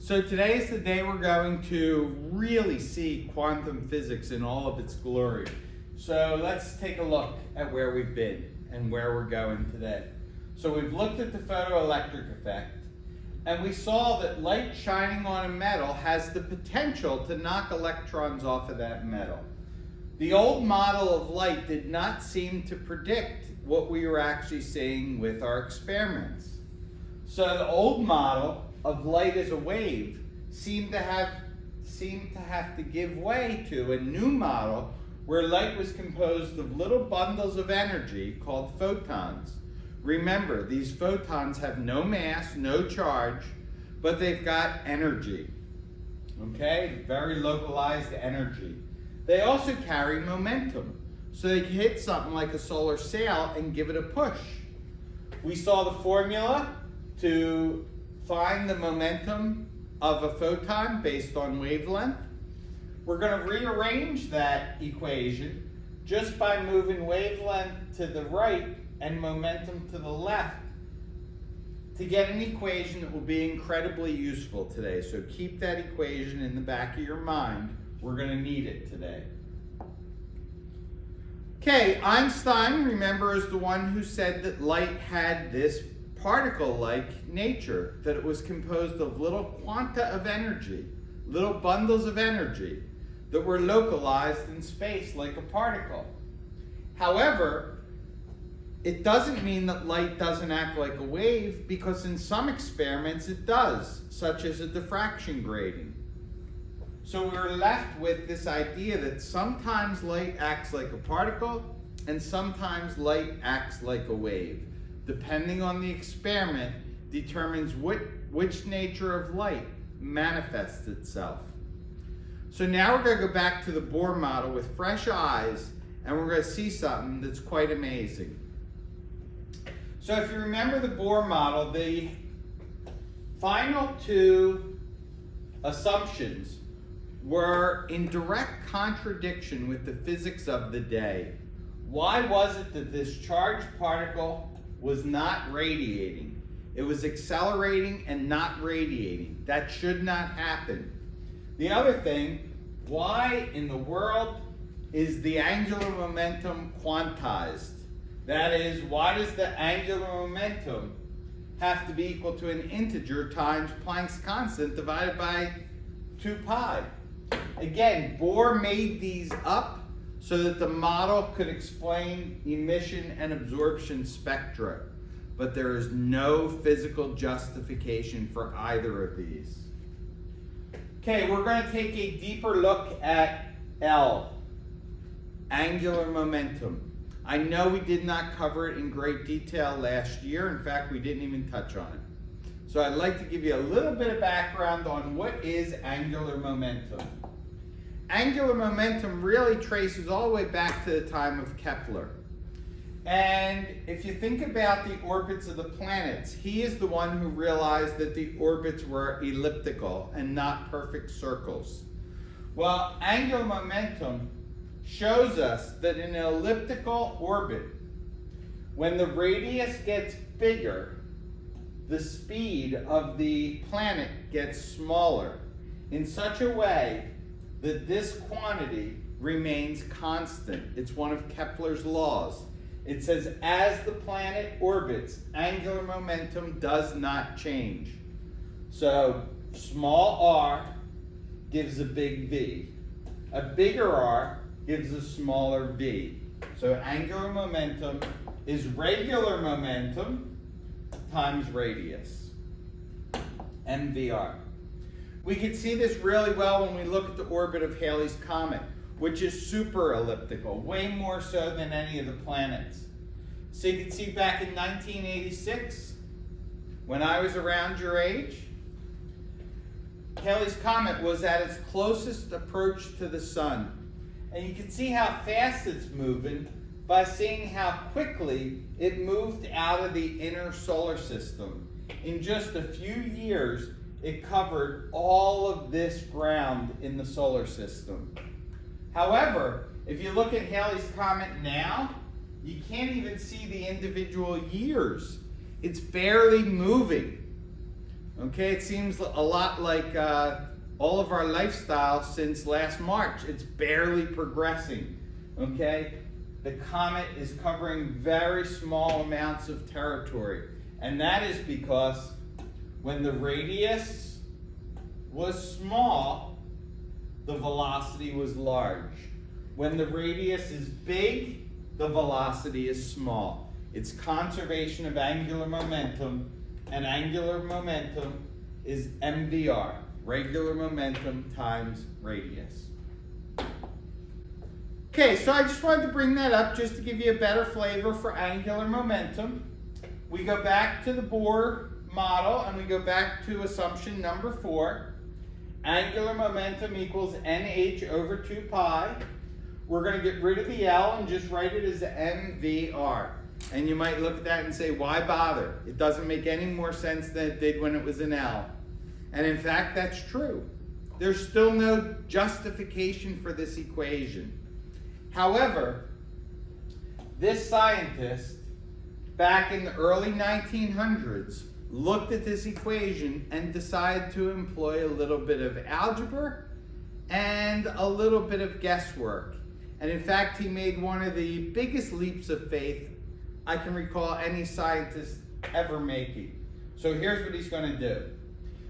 So today is the day we're going to really see quantum physics in all of its glory. So let's take a look at where we've been and where we're going today. So we've looked at the photoelectric effect, and we saw that light shining on a metal has the potential to knock electrons off of that metal. The old model of light did not seem to predict what we were actually seeing with our experiments. So the old model of light as a wave seemed to have to give way to a new model where light was composed of little bundles of energy called photons. Remember, these photons have no mass, no charge, but they've got energy. Okay, very localized energy. They also carry momentum, so they can hit something like a solar sail and give it a push. We saw the formula to find the momentum of a photon based on wavelength. We're going to rearrange that equation just by moving wavelength to the right and momentum to the left to get an equation that will be incredibly useful today. So keep that equation in the back of your mind. We're going to need it today. Okay, Einstein, remember, is the one who said that light had this particle-like nature, that it was composed of little quanta of energy, little bundles of energy that were localized in space like a particle. However, it doesn't mean that light doesn't act like a wave, because in some experiments it does, such as a diffraction grating. So we're left with this idea that sometimes light acts like a particle and sometimes light acts like a wave. Depending on the experiment determines which nature of light manifests itself. So now we're going to go back to the Bohr model with fresh eyes, and we're going to see something that's quite amazing. So if you remember the Bohr model, the final two assumptions were in direct contradiction with the physics of the day. Why was it that this charged particle was not radiating? It was accelerating and not radiating. That should not happen. The other thing, why in the world is the angular momentum quantized? That is, why does the angular momentum have to be equal to an integer times Planck's constant divided by 2 pi? Again, Bohr made these up so that the model could explain emission and absorption spectra, but there is no physical justification for either of these. Okay, we're going to take a deeper look at L, angular momentum. I know we did not cover it in great detail last year. In fact, we didn't even touch on it. So I'd like to give you a little bit of background on what is angular momentum. Angular momentum really traces all the way back to the time of Kepler. And if you think about the orbits of the planets, he is the one who realized that the orbits were elliptical and not perfect circles. Well, angular momentum shows us that in an elliptical orbit, when the radius gets bigger, the speed of the planet gets smaller in such a way that this quantity remains constant. It's one of Kepler's laws. It says as the planet orbits, angular momentum does not change. So small r gives a big V. A bigger r gives a smaller v. So angular momentum is regular momentum times radius, mvr. We can see this really well when we look at the orbit of Halley's Comet, which is super elliptical, way more so than any of the planets. So you can see back in 1986, when I was around your age, Halley's Comet was at its closest approach to the sun. And you can see how fast it's moving by seeing how quickly it moved out of the inner solar system. In just a few years, it covered all of this ground in the solar system. However, if you look at Halley's Comet now, you can't even see the individual years. It's barely moving. Okay, it seems a lot like all of our lifestyle since last March. It's barely progressing. Okay, the comet is covering very small amounts of territory, and that is because when the radius was small, the velocity was large. When the radius is big, the velocity is small. It's conservation of angular momentum, and angular momentum is MVR, regular momentum times radius. Okay, so I just wanted to bring that up just to give you a better flavor for angular momentum. We go back to the Bohr model and we go back to assumption number 4. Angular momentum equals NH over 2 pi. We're going to get rid of the L and just write it as MVR. And you might look at that and say, why bother? It doesn't make any more sense than it did when it was an L. And in fact, that's true. There's still no justification for this equation. However, this scientist back in the early 1900s looked at this equation and decided to employ a little bit of algebra and a little bit of guesswork. And in fact, he made one of the biggest leaps of faith I can recall any scientist ever making. So here's what he's going to do.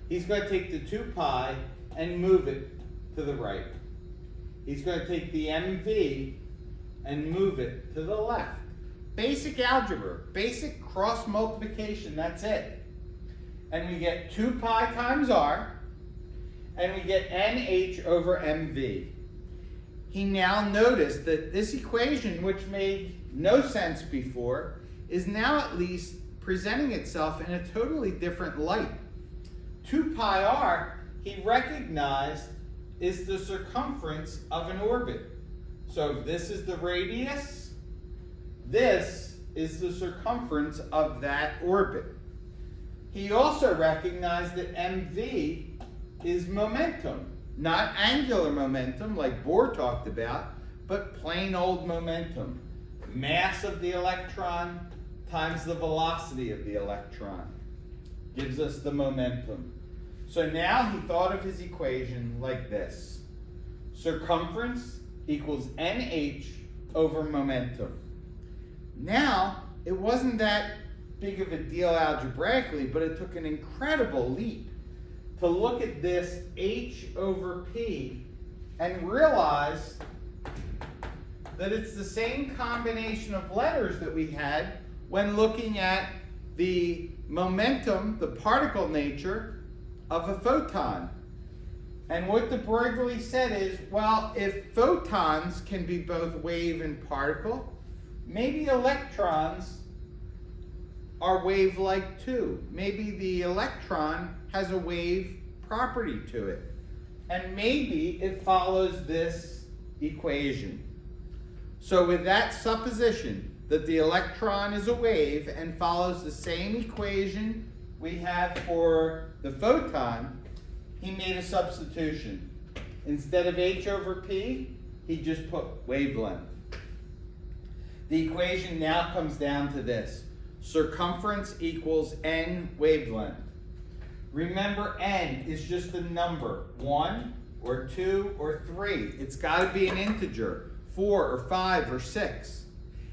He's going to take the 2 pi and move it to the right. He's going to take the MV and move it to the left. Basic algebra, basic cross multiplication, that's it. And we get 2 pi times r, and we get NH over MV. He now noticed that this equation, which made no sense before, is now at least presenting itself in a totally different light. 2 pi r, he recognized, is the circumference of an orbit. So if this is the radius, this is the circumference of that orbit. He also recognized that MV is momentum, not angular momentum like Bohr talked about, but plain old momentum. Mass of the electron times the velocity of the electron gives us the momentum. So now he thought of his equation like this. Circumference equals NH over momentum. Now, it wasn't that big of a deal algebraically, but it took an incredible leap to look at this H over P and realize that it's the same combination of letters that we had when looking at the momentum, the particle nature of a photon. And what the Broglie said is, well, if photons can be both wave and particle, maybe electrons are wave-like too. Maybe the electron has a wave property to it. And maybe it follows this equation. So with that supposition that the electron is a wave and follows the same equation we have for the photon, he made a substitution. Instead of H over P, he just put wavelength. The equation now comes down to this. Circumference equals n wavelength. Remember, n is just a number, 1 or 2 or 3. It's got to be an integer, 4 or 5 or 6.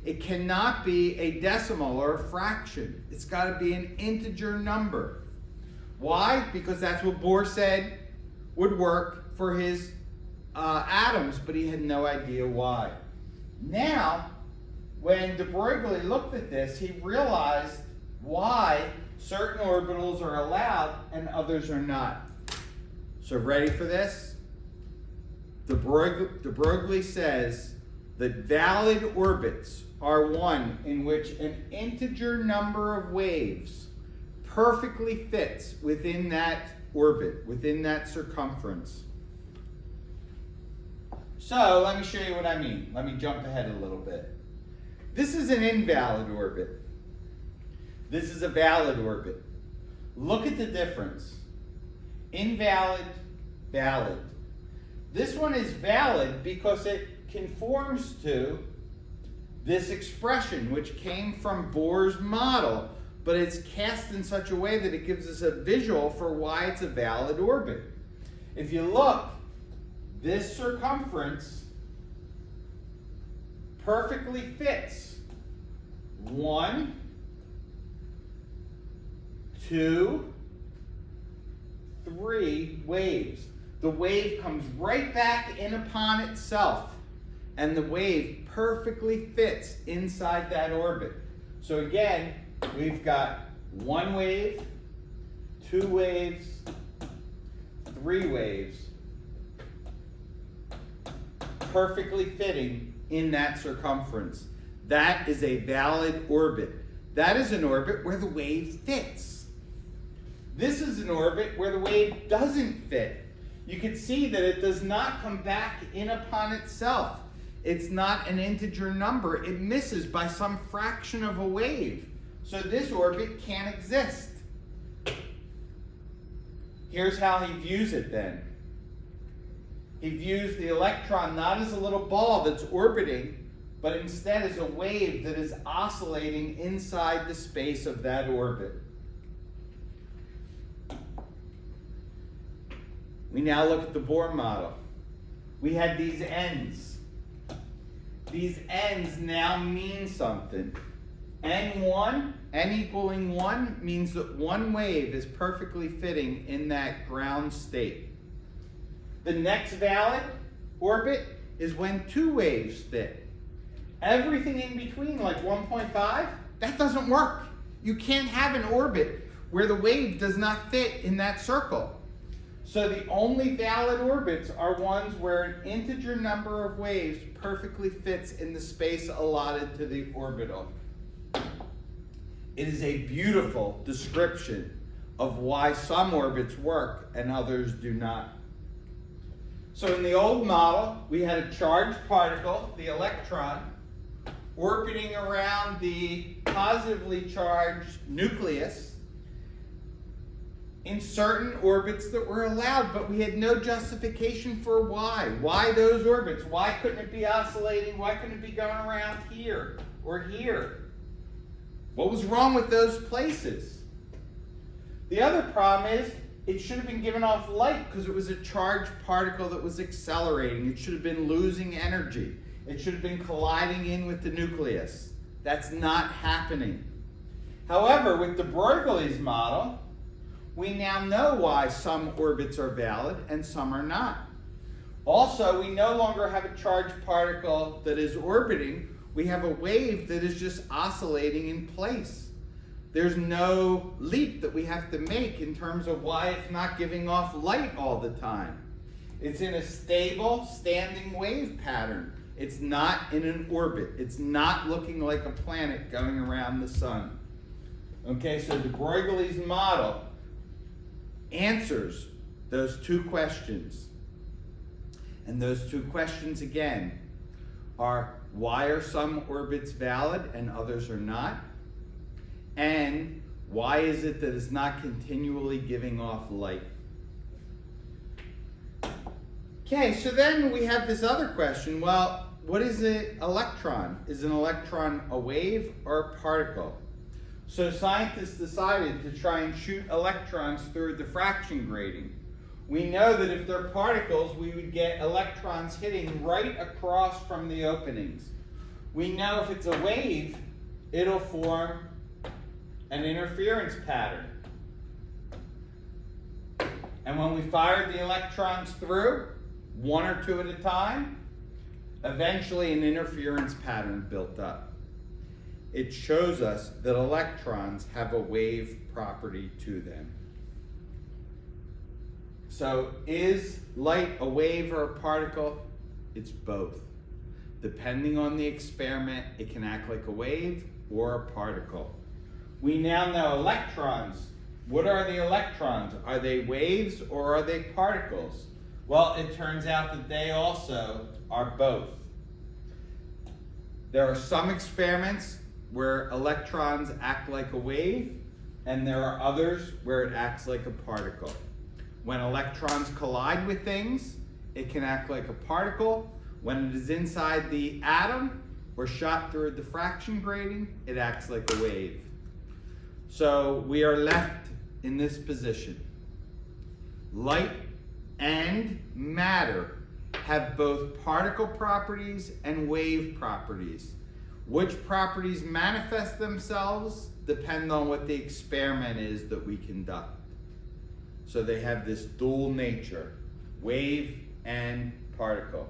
It cannot be a decimal or a fraction. It's got to be an integer number. Why? Because that's what Bohr said would work for his atoms, but he had no idea why. Now, when de Broglie looked at this, he realized why certain orbitals are allowed and others are not. So ready for this? De Broglie says that valid orbits are one in which an integer number of waves perfectly fits within that orbit, within that circumference. So let me show you what I mean. Let me jump ahead a little bit. This is an invalid orbit. This is a valid orbit. Look at the difference. Invalid, valid. This one is valid because it conforms to this expression, which came from Bohr's model. but it's cast in such a way that it gives us a visual for why it's a valid orbit. If you look, this circumference perfectly fits 1, 2, 3 waves. The wave comes right back in upon itself, and the wave perfectly fits inside that orbit. So again, we've got 1 wave, 2 waves, 3 waves, perfectly fitting in that circumference. That is a valid orbit. That is an orbit where the wave fits. This is an orbit where the wave doesn't fit. You can see that it does not come back in upon itself. It's not an integer number. It misses by some fraction of a wave. So this orbit can't exist. Here's how he views it then. He views the electron not as a little ball that's orbiting, but instead as a wave that is oscillating inside the space of that orbit. We now look at the Bohr model. We had these ends. These ends now mean something. N1, n equaling 1, means that 1 wave is perfectly fitting in that ground state. The next valid orbit is when 2 waves fit. Everything in between, like 1.5, that doesn't work. You can't have an orbit where the wave does not fit in that circle. So the only valid orbits are ones where an integer number of waves perfectly fits in the space allotted to the orbital. It is a beautiful description of why some orbits work and others do not. So in the old model, we had a charged particle, the electron, orbiting around the positively charged nucleus in certain orbits that were allowed, but we had no justification for why. Why those orbits? Why couldn't it be oscillating? Why couldn't it be going around here or here? What was wrong with those places? The other problem is it should have been giving off light because it was a charged particle that was accelerating. It should have been losing energy. It should have been colliding in with the nucleus. That's not happening. However, with de Broglie's model, we now know why some orbits are valid and some are not. Also, we no longer have a charged particle that is orbiting. We have a wave that is just oscillating in place. There's no leap that we have to make in terms of why it's not giving off light all the time. It's in a stable, standing wave pattern. It's not in an orbit. It's not looking like a planet going around the sun. Okay, so de Broglie's model answers those 2 questions. And those 2 questions, again, are why are some orbits valid and others are not? And why is it that it's not continually giving off light? Okay, so then we have this other question. Well, what is an electron? Is an electron a wave or a particle? So scientists decided to try and shoot electrons through diffraction grating. We know that if they're particles, we would get electrons hitting right across from the openings. We know if it's a wave, it'll form an interference pattern. And when we fired the electrons through, 1 or 2 at a time, eventually an interference pattern built up. It shows us that electrons have a wave property to them. So is light a wave or a particle? It's both. Depending on the experiment, it can act like a wave or a particle. We now know electrons. What are the electrons? Are they waves or are they particles? Well, it turns out that they also are both. There are some experiments where electrons act like a wave, and there are others where it acts like a particle. When electrons collide with things, it can act like a particle. When it is inside the atom or shot through a diffraction grating, it acts like a wave. So we are left in this position. Light and matter have both particle properties and wave properties. Which properties manifest themselves depend on what the experiment is that we conduct. So they have this dual nature, wave and particle.